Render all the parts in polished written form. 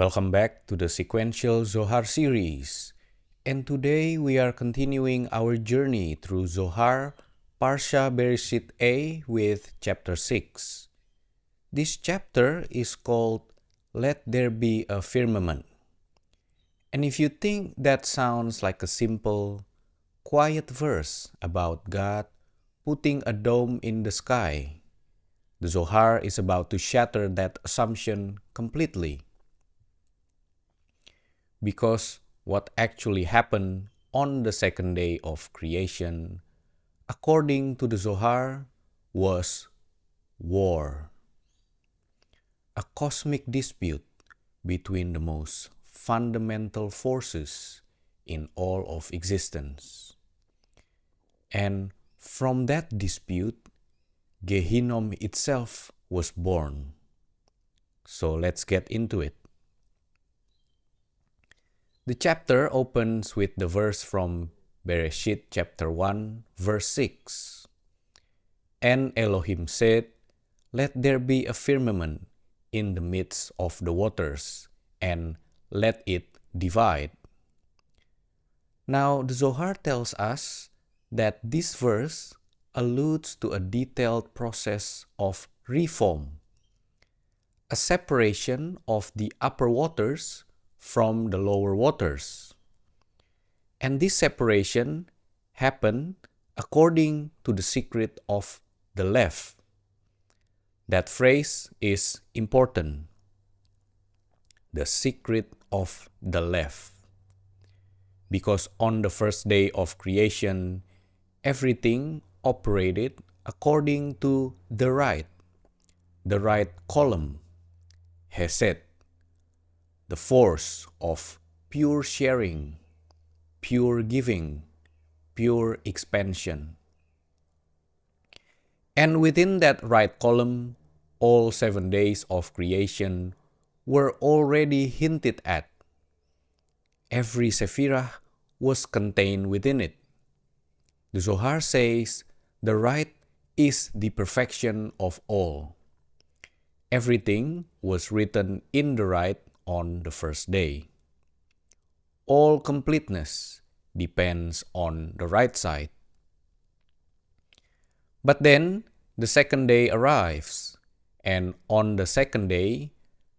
Welcome back to the Sequential Zohar series. And today we are continuing our journey through Zohar, Parsha Bereshit A with chapter 6. This chapter is called Let There Be a Firmament. And if you think that sounds like a simple, quiet verse about God putting a dome in the sky, the Zohar is about to shatter that assumption completely. Because what actually happened on the second day of creation, according to the Zohar, was war. A cosmic dispute between the most fundamental forces in all of existence. And from that dispute, Gehenom itself was born. So let's get into it. The chapter opens with the verse from Bereshit chapter 1, verse 6. And Elohim said, Let there be a firmament in the midst of the waters, and let it divide. Now, the Zohar tells us that this verse alludes to a detailed process of reform, a separation of the upper waters from the lower waters. And this separation happened according to the secret of the left. That phrase is important. The secret of the left. Because on the first day of creation, everything operated according to the right column, Hesed, the force of pure sharing, pure giving, pure expansion. And within that right column, all 7 days of creation were already hinted at. Every sephirah was contained within it. The Zohar says the right is the perfection of all. Everything was written in the right on the first day. All completeness depends on the right side. But then the second day arrives, and on the second day,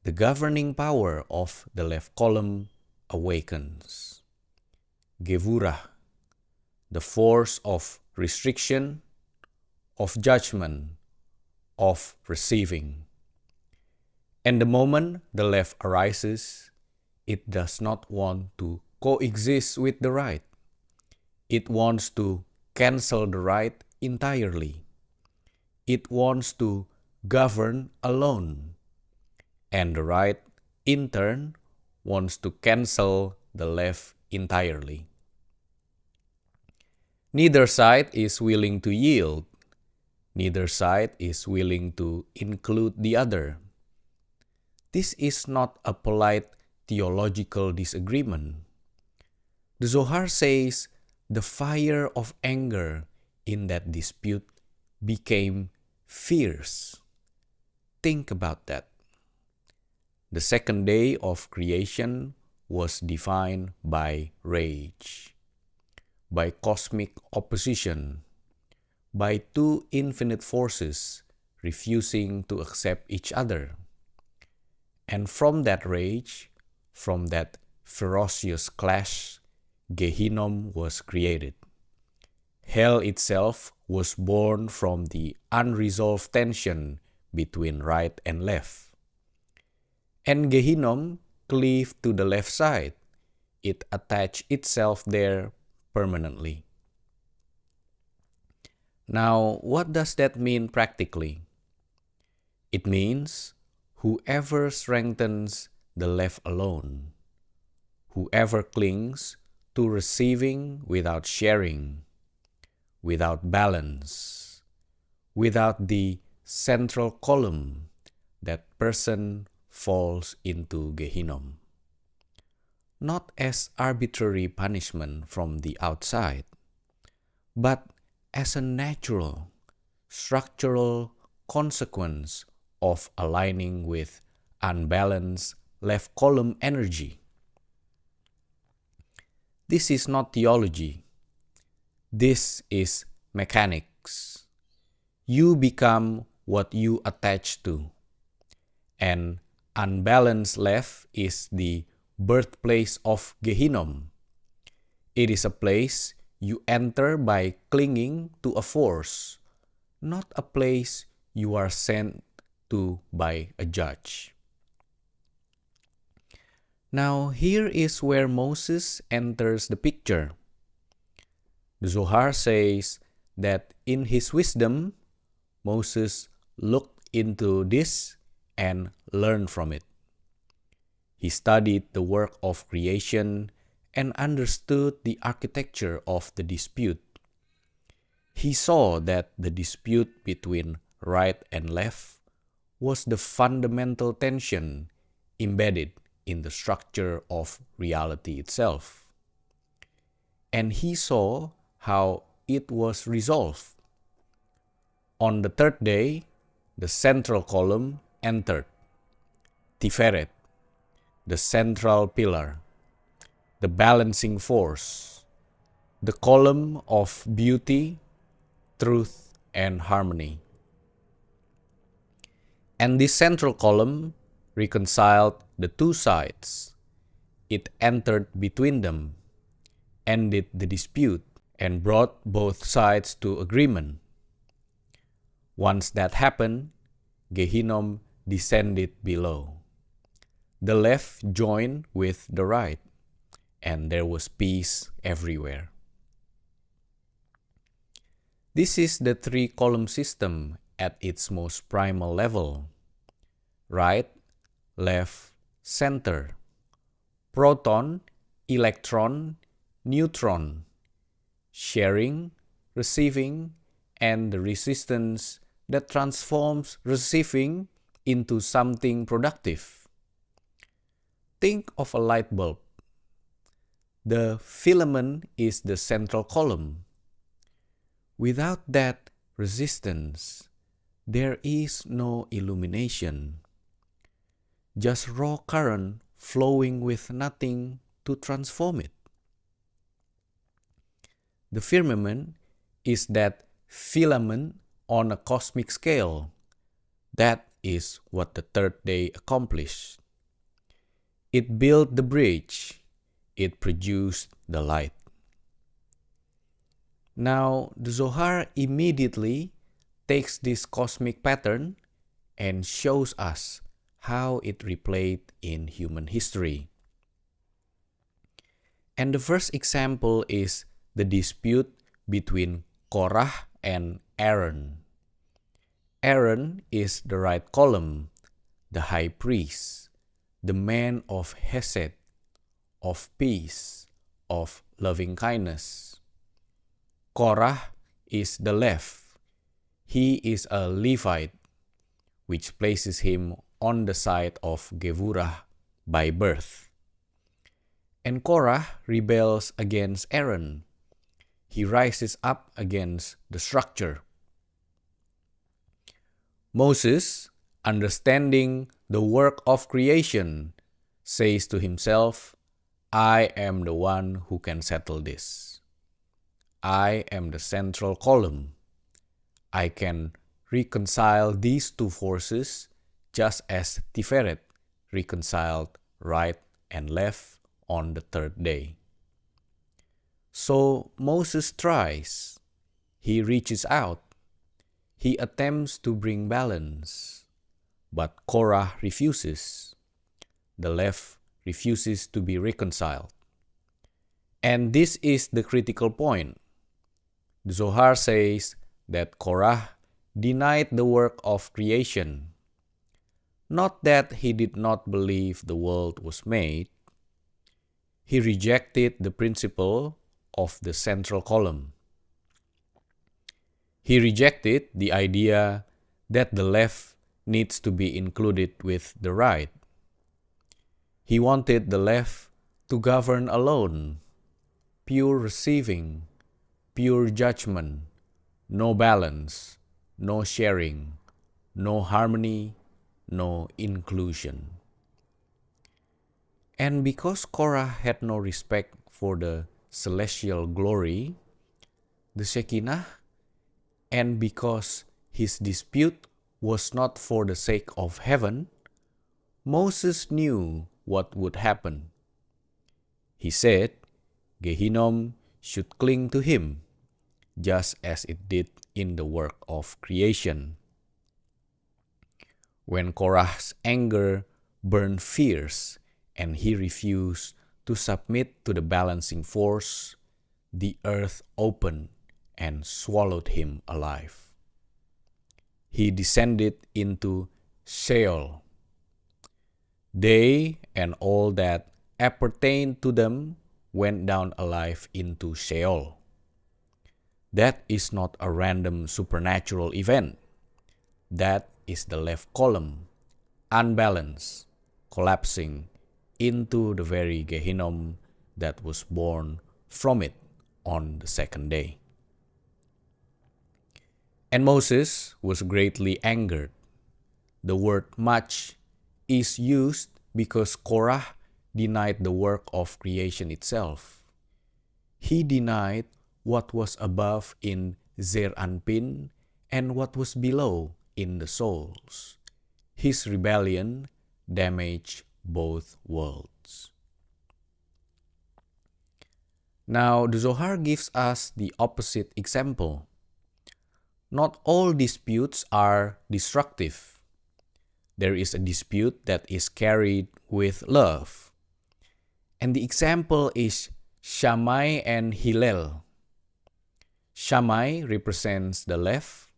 the governing power of the left column awakens. Gevurah, the force of restriction, of judgment, of receiving. And the moment the left arises, it does not want to coexist with the right. It wants to cancel the right entirely. It wants to govern alone. And the right, in turn, wants to cancel the left entirely. Neither side is willing to yield. Neither side is willing to include the other. This is not a polite theological disagreement. The Zohar says the fire of anger in that dispute became fierce. Think about that. The second day of creation was defined by rage, by cosmic opposition, by two infinite forces refusing to accept each other. And from that rage, from that ferocious clash, Gehenom was created. Hell itself was born from the unresolved tension between right and left. And Gehenom cleaved to the left side. It attached itself there permanently. Now, what does that mean practically? It means whoever strengthens the left alone, whoever clings to receiving without sharing, without balance, without the central column, that person falls into Gehenom. Not as arbitrary punishment from the outside, but as a natural, structural consequence of aligning with unbalanced left column energy. This is not theology. This is mechanics. You become what you attach to. An unbalanced left is the birthplace of Gehenom. It is a place you enter by clinging to a force, not a place you are sent to by a judge. Now here is where Moses enters the picture. The Zohar says that in his wisdom, Moses looked into this and learned from it. He studied the work of creation and understood the architecture of the dispute. He saw that the dispute between right and left was the fundamental tension embedded in the structure of reality itself. And he saw how it was resolved. On the third day, the central column entered, Tiferet, the central pillar, the balancing force, the column of beauty, truth, and harmony. And this central column reconciled the two sides. It entered between them, ended the dispute, and brought both sides to agreement. Once that happened, Gehenom descended below. The left joined with the right, and there was peace everywhere. This is the three-column system at its most primal level. Right, left, center. Proton, electron, neutron. Sharing, receiving, and the resistance that transforms receiving into something productive. Think of a light bulb. The filament is the central column. Without that resistance, there is no illumination. Just raw current flowing with nothing to transform it. The firmament is that filament on a cosmic scale. That is what the third day accomplished. It built the bridge. It produced the light. Now, the Zohar immediately takes this cosmic pattern and shows us how it replayed in human history. And the first example is the dispute between Korah and Aaron. Aaron is the right column, the high priest, the man of Hesed, of peace, of loving kindness. Korah is the left. He is a Levite, which places him on the side of Gevurah by birth. And Korah rebels against Aaron. He rises up against the structure. Moses, understanding the work of creation, says to himself, I am the one who can settle this. I am the central column. I can reconcile these two forces just as Tiferet reconciled right and left on the third day. So Moses tries. He reaches out. He attempts to bring balance. But Korah refuses. The left refuses to be reconciled. And this is the critical point. The Zohar says that Korah denied the work of creation. Not that he did not believe the world was made. He rejected the principle of the central column. He rejected the idea that the left needs to be included with the right. He wanted the left to govern alone, pure receiving, pure judgment, no balance, no sharing, no harmony, no inclusion. And because Korah had no respect for the celestial glory, the Shekinah, and because his dispute was not for the sake of heaven, Moses knew what would happen. He said, Gehenom should cling to him, just as it did in the work of creation. When Korah's anger burned fierce and he refused to submit to the balancing force, the earth opened and swallowed him alive. He descended into Sheol. They and all that appertained to them went down alive into Sheol. That is not a random supernatural event. That is the left column, unbalanced, collapsing into the very Gehenom that was born from it on the second day. And Moses was greatly angered. The word much is used because Korah denied the work of creation itself. He denied what was above in Zeir Anpin and what was below in the souls. His rebellion damaged both worlds. Now, the Zohar gives us the opposite example. Not all disputes are destructive. There is a dispute that is carried with love. And the example is Shammai and Hillel. Shammai represents the left,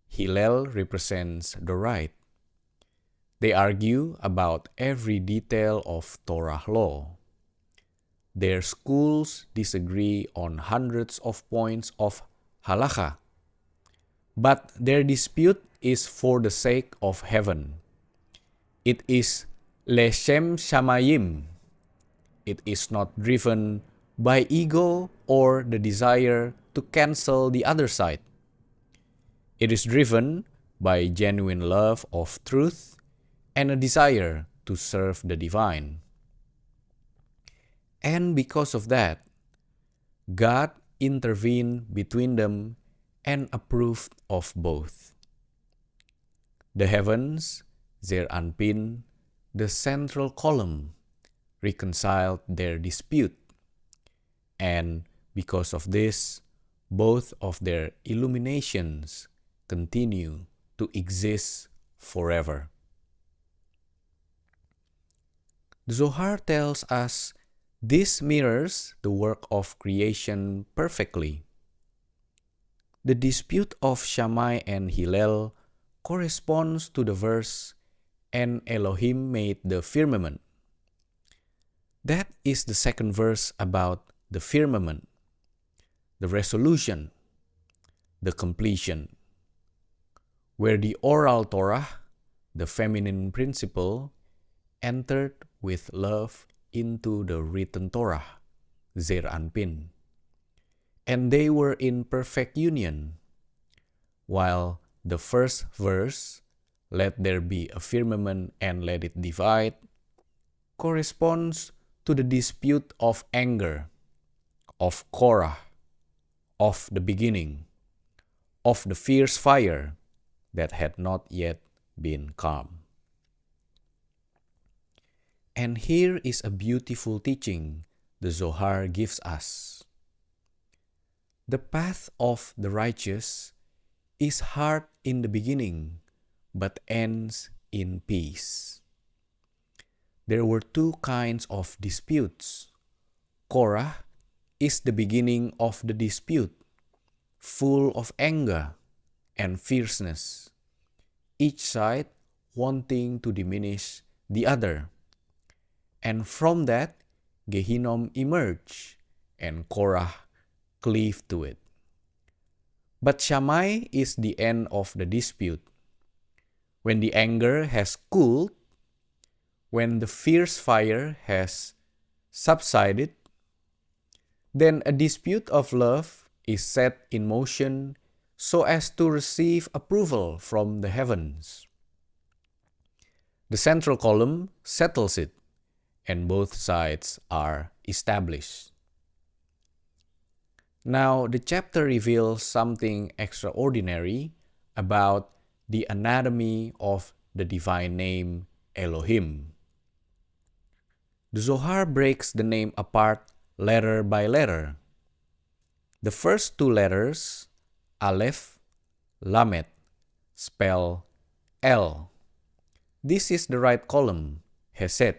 Hillel represents the right. They argue about every detail of Torah law. Their schools disagree on hundreds of points of halakha. But their dispute is for the sake of heaven. It is leshem shamayim. It is not driven by ego or the desire to cancel the other side. It is driven by genuine love of truth and a desire to serve the divine. And because of that, God intervened between them and approved of both. The heavens, Zeir Anpin, the central column, reconciled their dispute, and because of this, both of their illuminations continue to exist forever. The Zohar tells us this mirrors the work of creation perfectly. The dispute of Shammai and Hillel corresponds to the verse, and Elohim made the firmament. That is the second verse about the firmament, the resolution, the completion, where the oral Torah, the feminine principle, entered with love into the written Torah, Zeir Anpin. And they were in perfect union, while the first verse, let there be a firmament and let it divide, corresponds to the dispute of anger, of Korah, of the beginning, of the fierce fire that had not yet been calm. And here is a beautiful teaching the Zohar gives us. The path of the righteous is hard in the beginning, but ends in peace. There were two kinds of disputes. Korah is the beginning of the dispute, full of anger and fierceness, each side wanting to diminish the other. And from that, Gehenom emerged, and Korah cleaved to it. But Shammai is the end of the dispute. When the anger has cooled, when the fierce fire has subsided, then a dispute of love is set in motion so as to receive approval from the heavens. The central column settles it, and both sides are established. Now, the chapter reveals something extraordinary about the anatomy of the divine name Elohim. The Zohar breaks the name apart letter by letter. The first two letters, Aleph, Lamed, spell El. This is the right column, Hesed.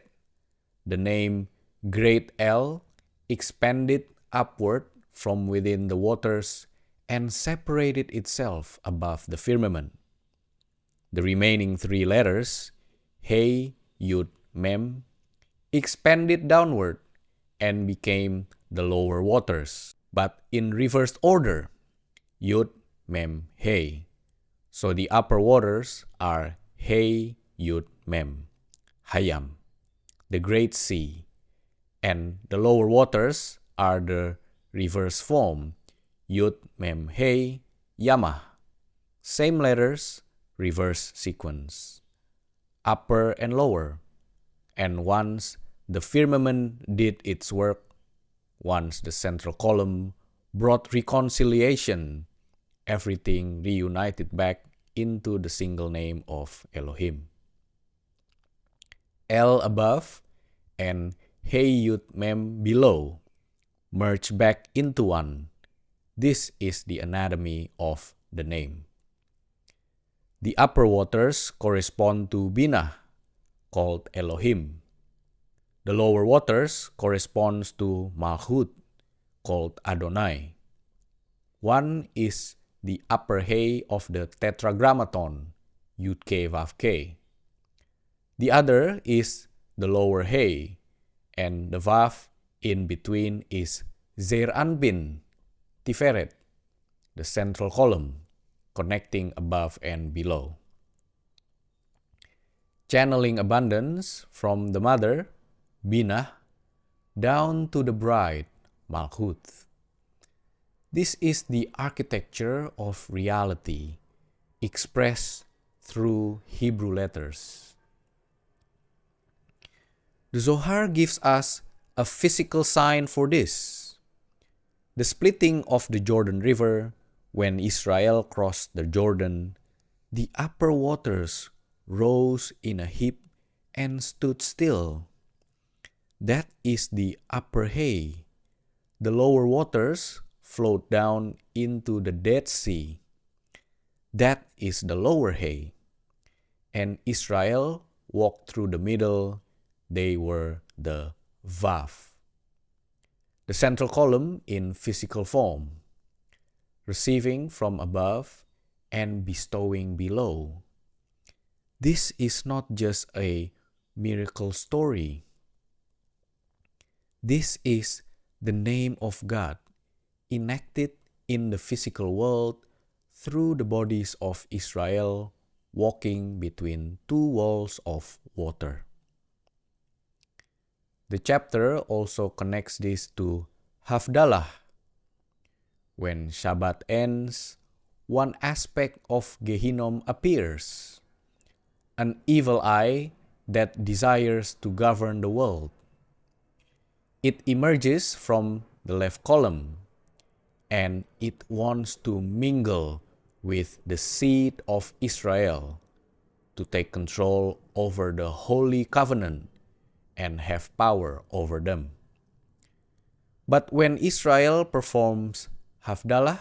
The name Great El expanded upward from within the waters and separated itself above the firmament. The remaining three letters, He, Yud, Mem, expanded downward and became the lower waters, but in reversed order, Yud, Mem, He. So the upper waters are He, Yud, Mem, Hayam, the Great Sea, and the lower waters are the reverse form, Yud, Mem, He, Yamah. Same letters, reverse sequence, upper and lower. And once the firmament did its work, once the central column brought reconciliation, everything reunited back into the single name of Elohim. El above and He Yud Mem below merge back into one. This is the anatomy of the name. The upper waters correspond to Binah, called Elohim. The lower waters corresponds to Malchut, called Adonai. One is the upper He of the Tetragrammaton, Yud Ke Vav Ke. The other is the lower He, and the Vav in between is Zeir Anpin, Tiferet, the central column, connecting above and below. Channeling abundance from the mother, Binah, down to the bride, Malchut. This is the architecture of reality expressed through Hebrew letters. The Zohar gives us a physical sign for this. The splitting of the Jordan River, when Israel crossed the Jordan, the upper waters rose in a heap and stood still. That is the upper He. The lower waters flowed down into the Dead Sea. That is the lower He. And Israel walked through the middle. They were the Vav. The central column in physical form, receiving from above and bestowing below. This is not just a miracle story. This is the name of God enacted in the physical world through the bodies of Israel walking between two walls of water. The chapter also connects this to Havdalah. When Shabbat ends, one aspect of Gehenom appears, an evil eye that desires to govern the world. It emerges from the left column, and it wants to mingle with the seed of Israel to take control over the Holy Covenant and have power over them. But when Israel performs Havdalah,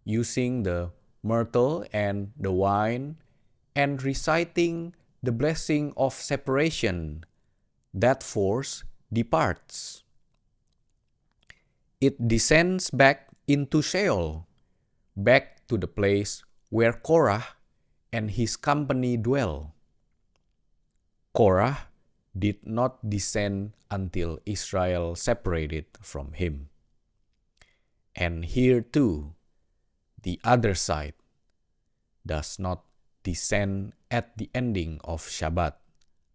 using the myrtle and the wine, and reciting the blessing of separation, that force departs. It descends back into Sheol, back to the place where Korah and his company dwell. Korah did not descend until Israel separated from him. And here too, the other side does not descend at the ending of Shabbat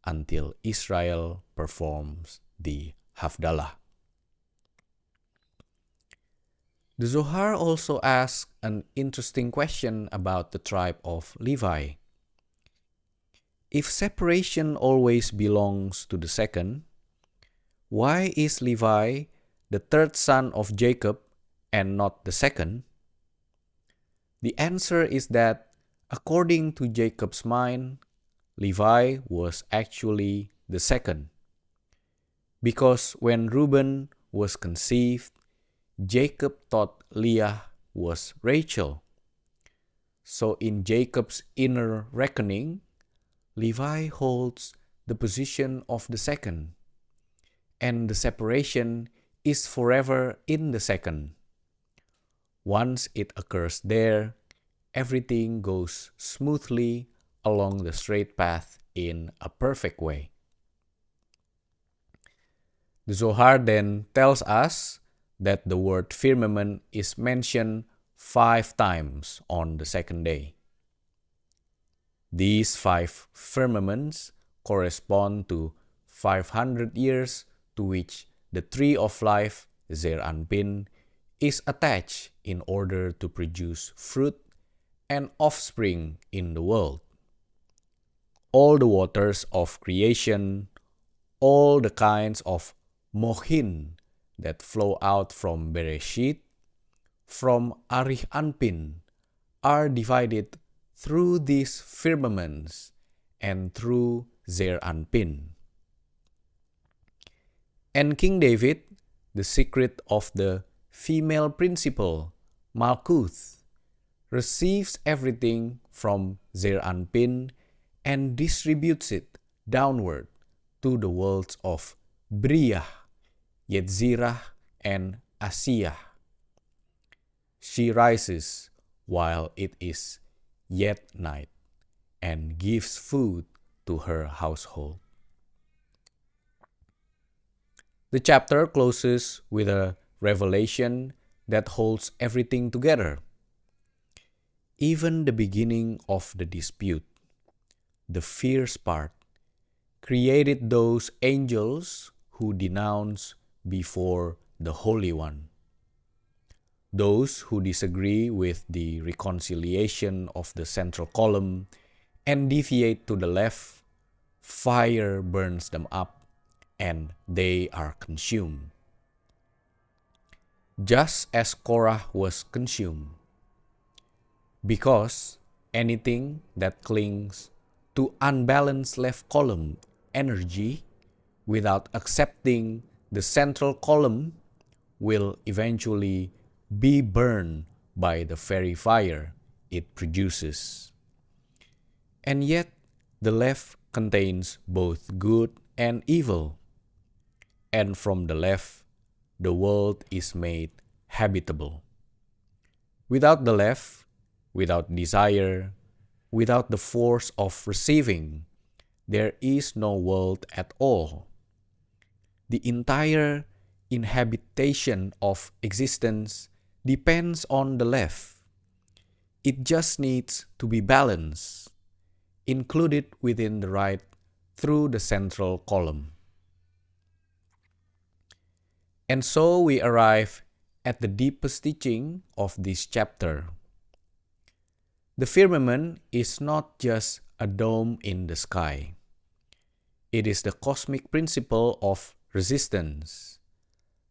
until Israel performs the Havdalah. The Zohar also asks an interesting question about the tribe of Levi. If separation always belongs to the second, Why is Levi the third son of Jacob and not the second? The answer is that, according to Jacob's mind, Levi was actually the second. Because when Reuben was conceived, Jacob thought Leah was Rachel. So in Jacob's inner reckoning, Levi holds the position of the second, and the separation is forever in the second. Once it occurs there, everything goes smoothly along the straight path in a perfect way. The Zohar then tells us that the word firmament is mentioned 5 times on the second day. These 5 firmaments correspond to 500 years to which the tree of life, Zeir Anpin, is attached in order to produce fruit and offspring in the world. All the waters of creation, all the kinds of mohin that flow out from Bereshit, from Arich Anpin, are divided through these firmaments and through Zeir Anpin. And King David, the secret of the female principle, Malkuth, receives everything from Zeir Anpin and distributes it downward to the worlds of Briyah, Yetzirah, and Asiyah. She rises while it is yet night and gives food to her household. The chapter closes with a revelation that holds everything together. Even the beginning of the dispute, the fierce part, created those angels who denounce before the Holy One. Those who disagree with the reconciliation of the central column and deviate to the left, fire burns them up and they are consumed. Just as Korah was consumed. Because anything that clings to unbalanced left column energy without accepting the central column will eventually be burned by the very fire it produces. And yet, the left contains both good and evil. And from the left, the world is made habitable. Without the left, without desire, without the force of receiving, there is no world at all. The entire inhabitation of existence depends on the left. It just needs to be balanced, included within the right through the central column. And so we arrive at the deepest teaching of this chapter. The firmament is not just a dome in the sky. It is the cosmic principle of resistance,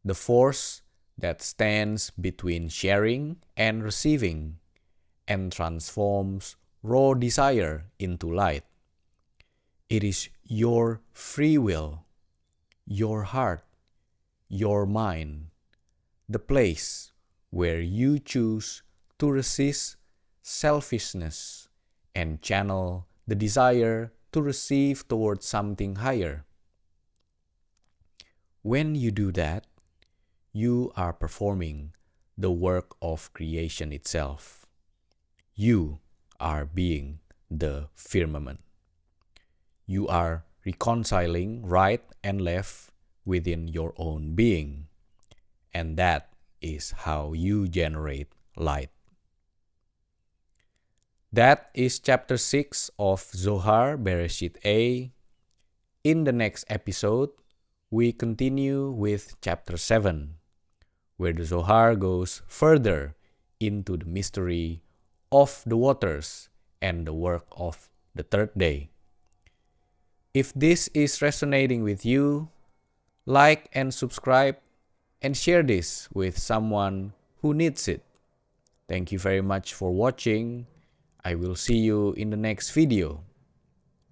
the force that stands between sharing and receiving and transforms raw desire into light. It is your free will, your heart, your mind, the place where you choose to resist selfishness and channel the desire to receive towards something higher. When you do that, you are performing the work of creation itself. You are being the firmament. You are reconciling right and left within your own being, and that is how you generate light. That is chapter 6 of Zohar Bereshit A. In the next episode, we continue with chapter 7, where the Zohar goes further into the mystery of the waters and the work of the third day. If this is resonating with you, Like and subscribe and share this with someone who needs it. Thank you very much for watching. I will see you in the next video.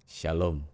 Shalom.